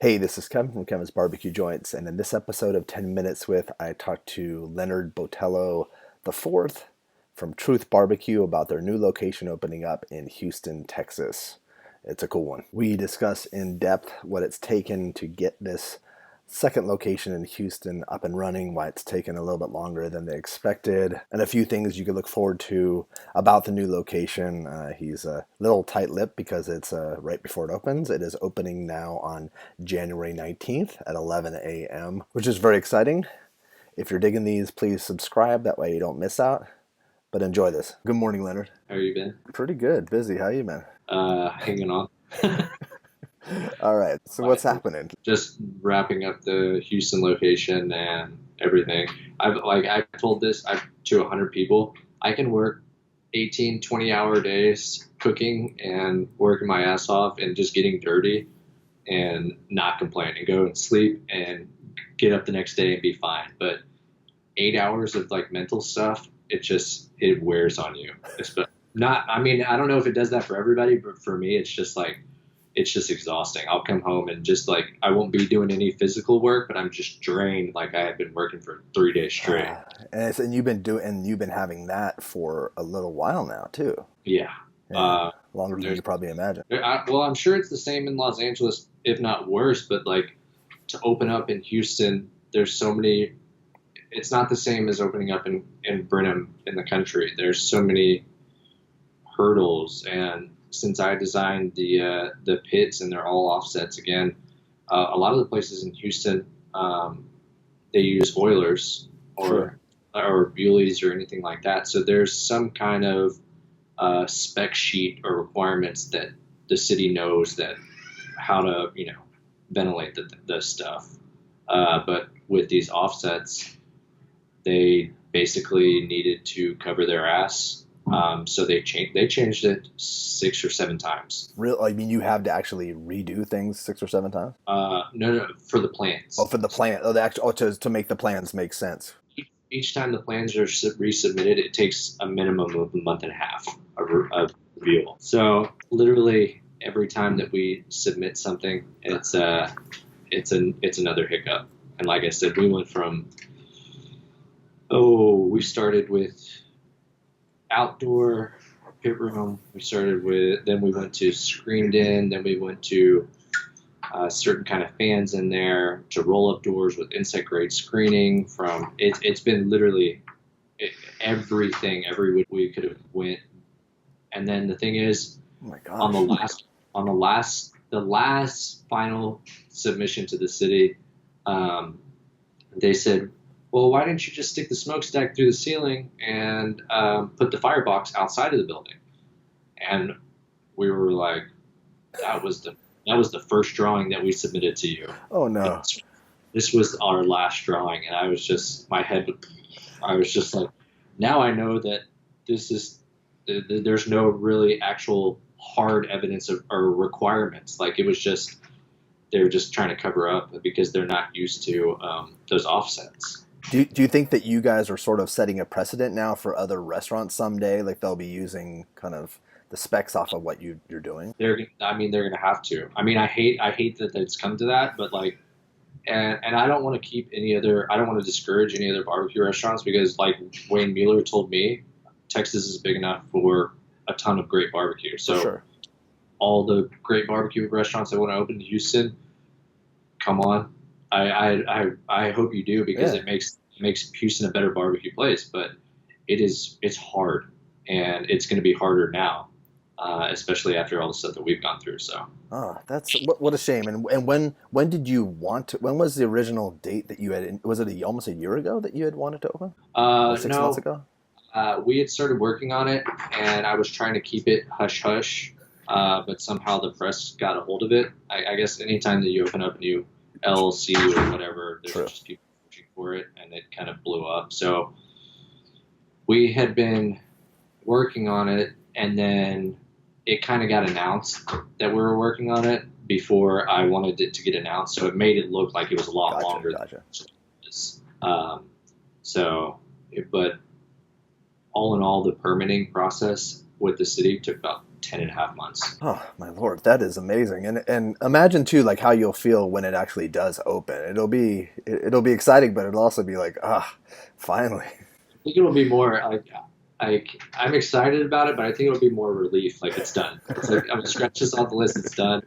Hey, this is Kevin from Kevin's BBQ Joints, and in this episode of 10 Minutes With, I talked to Leonard Botello IV from Truth Barbecue about their new location opening up in Houston, Texas. It's a cool one. We discuss in depth what it's taken to get this second location in Houston up and running, why it's taken a little bit longer than they expected, and a few things you could look forward to about the new location. He's a little tight-lipped because it's right before it opens. It is opening now on January 19th at 11 a.m., which is very exciting. If you're digging these, please subscribe. That way you don't miss out. But enjoy this. Good morning, Leonard. How you been? Pretty good. Busy. How you been? Hanging on. All right. So what's happening? Just wrapping up the Houston location and everything. I've told this to 100 people. I can work 18, 20-hour days cooking and working my ass off and just getting dirty and not complain and go and sleep and get up the next day and be fine. But 8 hours of like mental stuff, it wears on you. I don't know if it does that for everybody, but for me, it's just exhausting. I'll come home and just like, I won't be doing any physical work, but I'm just drained. Like I had been working for 3 days straight. And you've been having that for a little while now too. Yeah. Longer than you probably imagine. Well, I'm sure it's the same in Los Angeles, if not worse, but like to open up in Houston, there's so many, it's not the same as opening up in Brenham in the country. There's so many hurdles, and since I designed the pits and they're all offsets again, a lot of the places in Houston, they use Oilers or Bewleys or anything like that. So there's some kind of spec sheet or requirements that the city knows that how to ventilate the stuff. But with these offsets, they basically needed to cover their ass. So they changed it 6 or 7 times. Real? I mean, you have to actually redo things 6 or 7 times? No, for the plans. Oh, for the plan. To make the plans make sense. Each time the plans are resubmitted, it takes a minimum of a month and a half of review. So literally every time that we submit something, it's another hiccup. And like I said, we went from we started with outdoor pit room. Then we went to screened in, then we went to certain kind of fans in there, to roll up doors with insect grade screening. It's been literally everything every we could have went. And then the thing is, oh my gosh. the last final submission to the city, they said, well, why didn't you just stick the smokestack through the ceiling and put the firebox outside of the building? And we were like, that was the first drawing that we submitted to you. Oh no! This was our last drawing, and I was just like, now I know that there's no really actual hard evidence or requirements. Like it was just they're just trying to cover up because they're not used to those offsets. Do you think that you guys are sort of setting a precedent now for other restaurants someday? Like they'll be using kind of the specs off of what you're doing? They're going to have to. I mean, I hate that it's come to that, but like, and I don't want to discourage any other barbecue restaurants because like Wayne Mueller told me, Texas is big enough for a ton of great barbecue. So sure. All the great barbecue restaurants that want to open in Houston, come on. I hope you do because it makes Houston a better barbecue place, but it's hard and it's going to be harder now, especially after all the stuff that we've gone through. So that's what a shame. And when did you want to? When was the original date that you had? Was it almost a year ago that you had wanted to open? 6 months ago. We had started working on it, and I was trying to keep it hush hush, but somehow the press got a hold of it. I guess anytime that you open up a new LLC or whatever, there's just people searching for it, and it kind of blew up. So we had been working on it, and then it kind of got announced that we were working on it before I wanted it to get announced. So it made it look like it was a lot longer than it was. But all in all, the permitting process with the city took about 10 and a half months. Oh my Lord, that is amazing. And imagine too, like how you'll feel when it actually does open. It'll be exciting, but it'll also be like, finally. I think it'll be more like I'm excited about it, but I think it'll be more relief. Like it's done. It's like I'm scratch this off the list. It's done.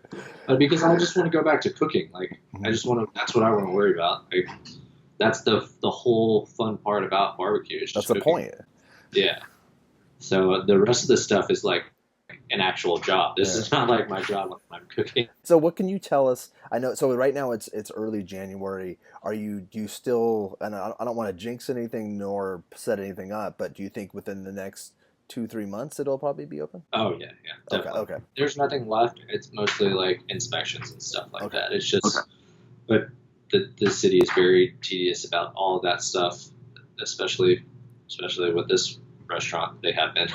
But because I just want to go back to cooking. Like I just want to. That's what I want to worry about. Like that's the whole fun part about barbecue. Is That's just the cooking. point. Yeah. So the rest of the stuff is like an actual job. This is not like my job when I'm cooking. So what can you tell us? I know. So right now it's early January. Do you still? And I don't want to jinx anything nor set anything up, but do you think within the next 2-3 months it'll probably be open? Oh yeah, definitely. Okay. There's nothing left. It's mostly like inspections and stuff like that. It's just, but the city is very tedious about all of that stuff, especially with this restaurant they have been.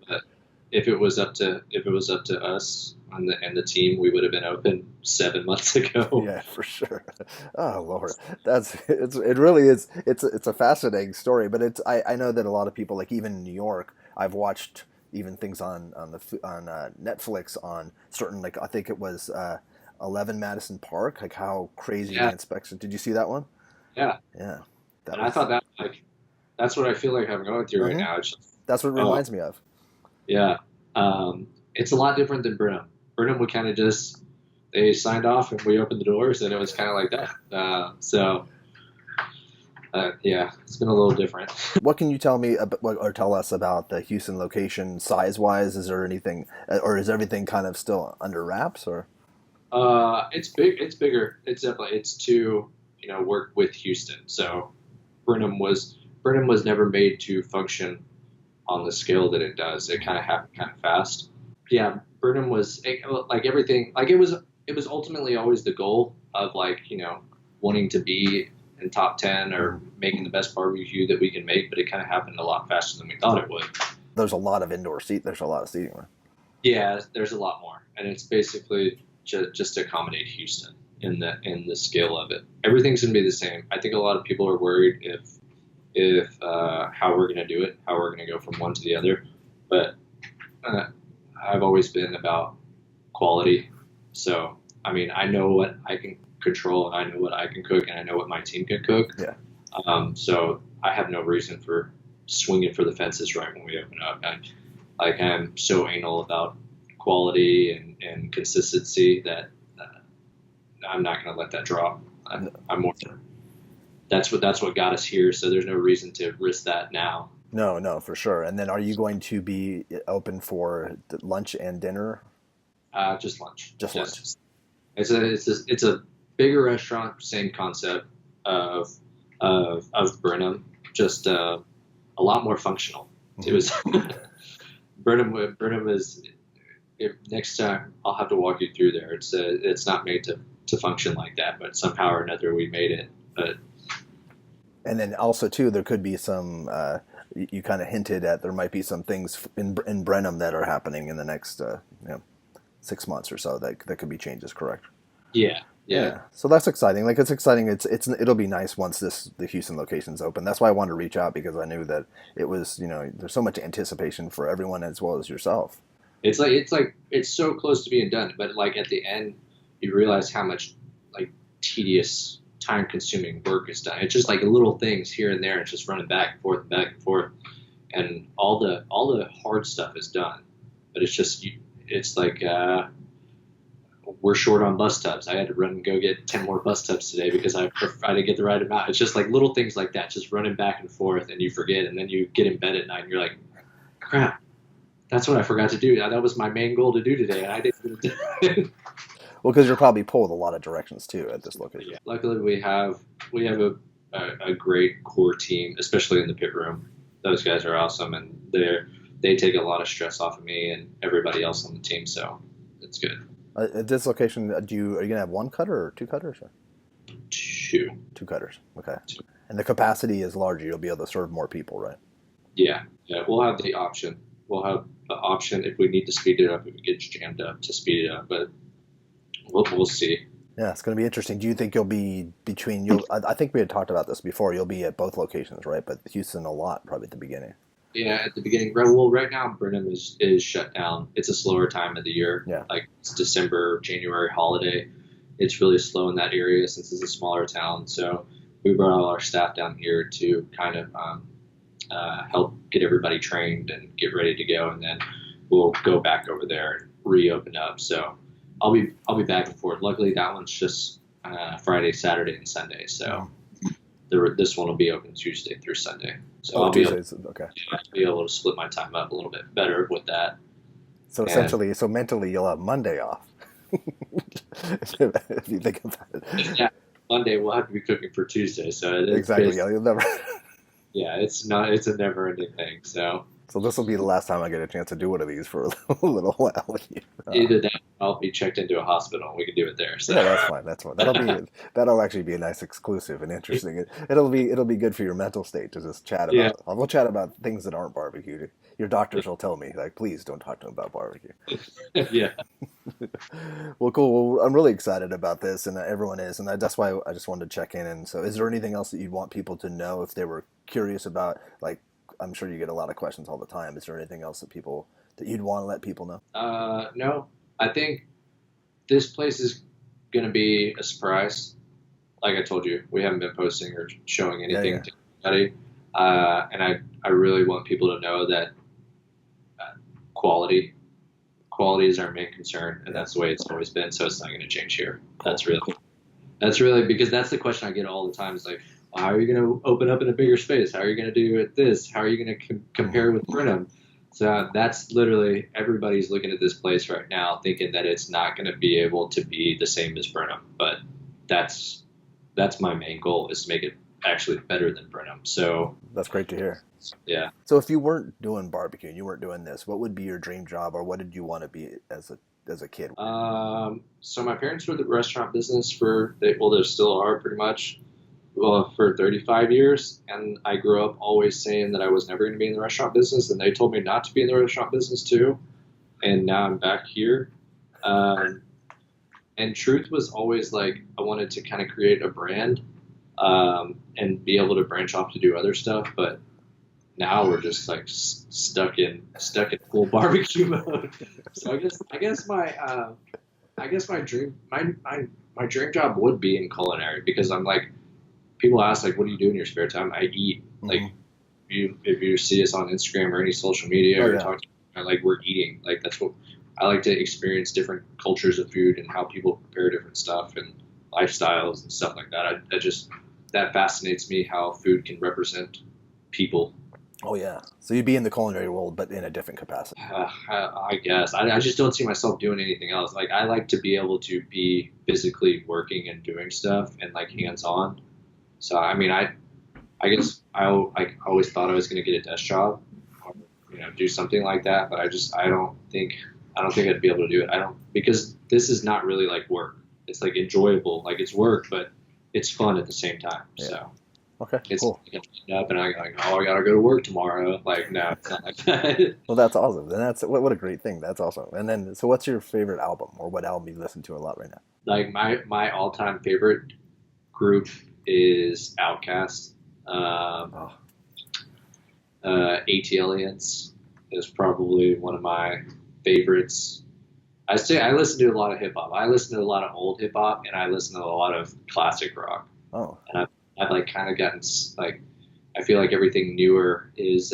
But if it was up to us and the team, we would have been open 7 months ago. Yeah, for sure. Oh Lord, it really is. It's a fascinating story, but I know that a lot of people, like even in New York, I've watched even things on Netflix on certain, like I think it was 11 Madison Park, like how crazy the inspection. Did you see that one? Yeah. Yeah. I thought that like that's what I feel like I'm going through right now. It's just, that's what it reminds me of. Yeah. It's a lot different than Brenham. Brenham would kind of just, they signed off and we opened the doors and it was kind of like that. Yeah, it's been a little different. What can you tell me or tell us about the Houston location size-wise? Is there anything, or is everything kind of still under wraps, or? It's big. It's bigger. It's to work with Houston. So Brenham was never made to function on the scale that it does. It kind of happened kind of fast. Yeah, Brenham was like everything. Like it was ultimately always the goal of wanting to be in top 10 or making the best barbecue that we can make. But it kind of happened a lot faster than we thought it would. There's a lot of indoor seat. There's a lot of seating. Right? Yeah, there's a lot more, and it's basically just to accommodate Houston in the scale of it. Everything's gonna be the same. I think a lot of people are worried if how we're gonna do it, how we're gonna go from one to the other. But I've always been about quality. So I mean, I know what I can control, and I know what I can cook, and I know what my team can cook. Yeah. So I have no reason for swinging for the fences right when we open up. I'm so anal about quality and consistency that I'm not going to let that drop. I'm more. That's what got us here. So there's no reason to risk that now. No, for sure. And then, are you going to be open for lunch and dinner? Just lunch. Just lunch. It's a bigger restaurant, same concept of Brenham, just a lot more functional. Mm-hmm. It was Brenham is. Next time I'll have to walk you through there. It's not made to function like that, but somehow or another we made it. But and then also too, there could be some. You kind of hinted at there might be some things in Brenham that are happening in the next 6 months or so that could be changes. Correct? Yeah. So that's exciting. Like it's exciting. It'll be nice once the Houston location's open. That's why I wanted to reach out, because I knew that it was there's so much anticipation for everyone as well as yourself. It's so close to being done, but like at the end, you realize how much like tedious, time-consuming work is done. It's just like little things here and there. It's just running back and forth, and all the hard stuff is done. But it's like we're short on bus tubs. I had to run and go get 10 more bus tubs today because I didn't get the right amount. It's just like little things like that, just running back and forth, and you forget, and then you get in bed at night and you're like, crap. That's what I forgot to do. That was my main goal to do today, and I didn't do it. Well, because you're probably pulled a lot of directions too at this location. Yeah. Luckily, we have a great core team, especially in the pit room. Those guys are awesome, and they take a lot of stress off of me and everybody else on the team. So it's good. At this location, are you gonna have one cutter or two cutters? Or? Two cutters. Okay. And the capacity is larger. You'll be able to serve more people, right? Yeah. We'll have the option. We'll have the option if we need to speed it up, if it gets jammed up, to speed it up, but we'll see. Yeah, it's going to be interesting. Do you think you'll be I think we had talked about this before. You'll be at both locations, right? But Houston a lot, probably at the beginning. Yeah, at the beginning. Well, right now Brenham is shut down. It's a slower time of the year. Yeah. Like it's December, January holiday. It's really slow in that area since it's a smaller town. So we brought all our staff down here to kind of help get everybody trained and get ready to go, and then we'll go back over there and reopen up. So I'll be back and forth. Luckily, that one's just Friday, Saturday, and Sunday. So this one will be open Tuesday through Sunday. So Oh, I'll be able, Tuesdays. Okay. be able to split my time up a little bit better with that. So And essentially, so mentally, you'll have Monday off. If you think about it. yeah, Monday we'll have to be cooking for Tuesday. So Exactly. Yeah, you'll never. yeah, it's a never ending thing. So So this will be the last time I get a chance to do one of these for a little while. either that, or I'll be checked into a hospital and we can do it there. So Yeah, that's fine. That's fine. That'll actually be a nice exclusive and interesting. It'll be good for your mental state to just chat yeah, about. We'll chat about things that aren't barbecue. Your doctors will tell me like, please don't talk to them about barbecue. yeah. Well, cool. Well, I'm really excited about this, and everyone is, and that's why I just wanted to check in. And so, is there anything else that you'd want people to know if they were curious about? Like, I'm sure you get a lot of questions all the time. Is there anything else that you'd want to let people know? No, I think this place is going to be a surprise. Like I told you, we haven't been posting or showing Yeah, anything yeah, to anybody. And I really want people to know that uh, quality quality is our main concern, and yeah. that's the way it's always been. So it's not going to change here. Cool. That's really because that's the question I get all the time. Is like, well, how are you going to open up in a bigger space? How are you going to do it this? How are you going to Hmm. compare with Brenham? So that's literally everybody's looking at this place right now, thinking that it's not going to be able to be the same as Brenham. But that's that's my main goal is to make it actually better than Brenham. So That's great to hear. yeah. So, if you weren't doing barbecue and you weren't doing this, what would be your dream job, or what did you want to be as a kid? So my parents were the restaurant business well, they still are pretty much, well, for 35 years. And I grew up always saying that I was never going to be in the restaurant business. And they told me not to be in the restaurant business too. And now I'm back here. Um, and truth was always like, I wanted to kind of create a brand, and be able to branch off to do other stuff. But now we're just like stuck in full barbecue mode. So I guess my my dream job would be in culinary because I'm like people ask like what do you do in your spare time? I eat. Like Hmm. if you see us on Instagram or any social media Oh or yeah, talk like we're eating. Like that's what I like to experience different cultures of food and how people prepare different stuff and lifestyles and stuff like that. I just that fascinates me how food can represent people. oh yeah. So you'd be in the culinary world, but in a different capacity. I guess I just don't see myself doing anything else. Like I like to be able to be physically working and doing stuff and like hands on. So I mean, I guess I always thought I was going to get a desk job or do something like that, but I don't think I'd be able to do it. I don't because this is not really like work. It's like enjoyable, like it's work, but it's fun at the same time. Yeah. So Okay. it's Cool. like I get up and I like oh I gotta go to work tomorrow. Like no, it's not like that. Well, that's awesome. And that's what a great thing. That's awesome. And then, so what's your favorite album, or what album you listen to a lot right now? Like my all time favorite group is Outkast. Um, Oh, AT is probably one of my favorites. I listen to a lot of hip hop. I listen to a lot of old hip hop, and I listen to a lot of classic rock. oh, And I've like kind of gotten like I feel like everything newer is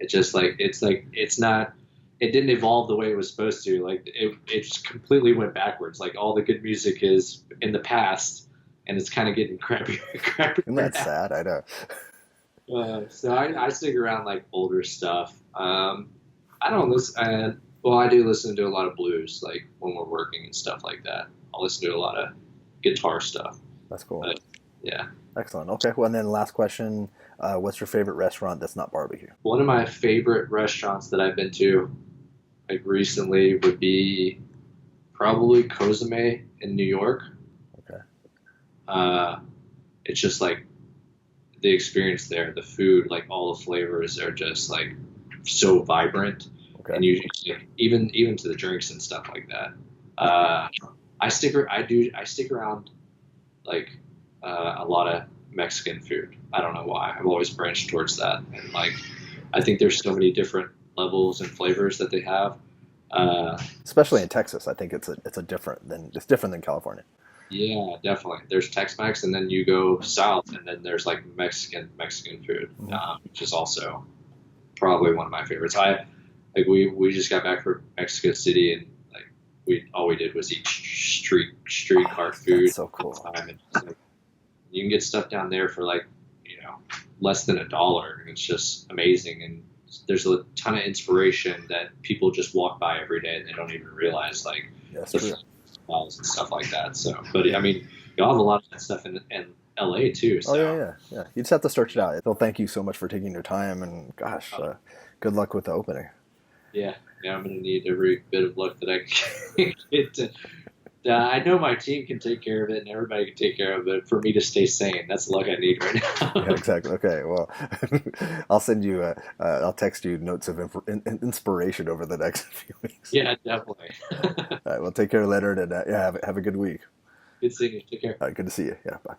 it's just like it's not it didn't evolve the way it was supposed to. Like it just completely went backwards. Like all the good music is in the past, and it's kind of getting crappier, isn't crappier that sad? I know. so I stick around like older stuff. I don't listen. Well, I do listen to a lot of blues, like when we're working and stuff like that. I'll listen to a lot of guitar stuff. That's cool. But yeah, Excellent. Okay. Well, and then last question: what's your favorite restaurant that's not barbecue? one of my favorite restaurants that I've been to like recently would be probably Cozumel in New York. Okay. Uh, it's just like the experience there, the food, like all the flavors are just like so vibrant, Okay. and you like, even to the drinks and stuff like that. Uh, I stick around like a lot of Mexican food. I don't know why. I've always branched towards that, and like I think there's so many different levels and flavors that they have. Uh, Especially in Texas, I think it's different than California. yeah, definitely. There's Tex-Mex, and then you go south, and then there's like Mexican food, Hmm. which is also probably one of my favorites. We just got back from Mexico City, and like we all we did was eat street cart That's food so all cool. the time, and just, like, you can get stuff down there for like less than $1, and it's just amazing. And there's a ton of inspiration that people just walk by every day, and they don't even realize like Yeah, that's the true. smells and stuff like that. So, but I mean, you'll have a lot of that stuff in LA too. Oh So, yeah, yeah, yeah. You just have to search it out. Well, thank you so much for taking your time, and gosh, uh, good luck with the opening. yeah, I'm going to need every bit of luck that I can get to. I know my team can take care of it and everybody can take care of it. For me to stay sane, that's the luck I need right Yeah, now. exactly. Okay, well, I'll send you. I'll text you notes of inspiration over the next few weeks. Yeah, definitely. All right. Well, take care, Leonard, and yeah, have a good week. Good seeing you. Take care. All right. Good to see you. Yeah. Bye.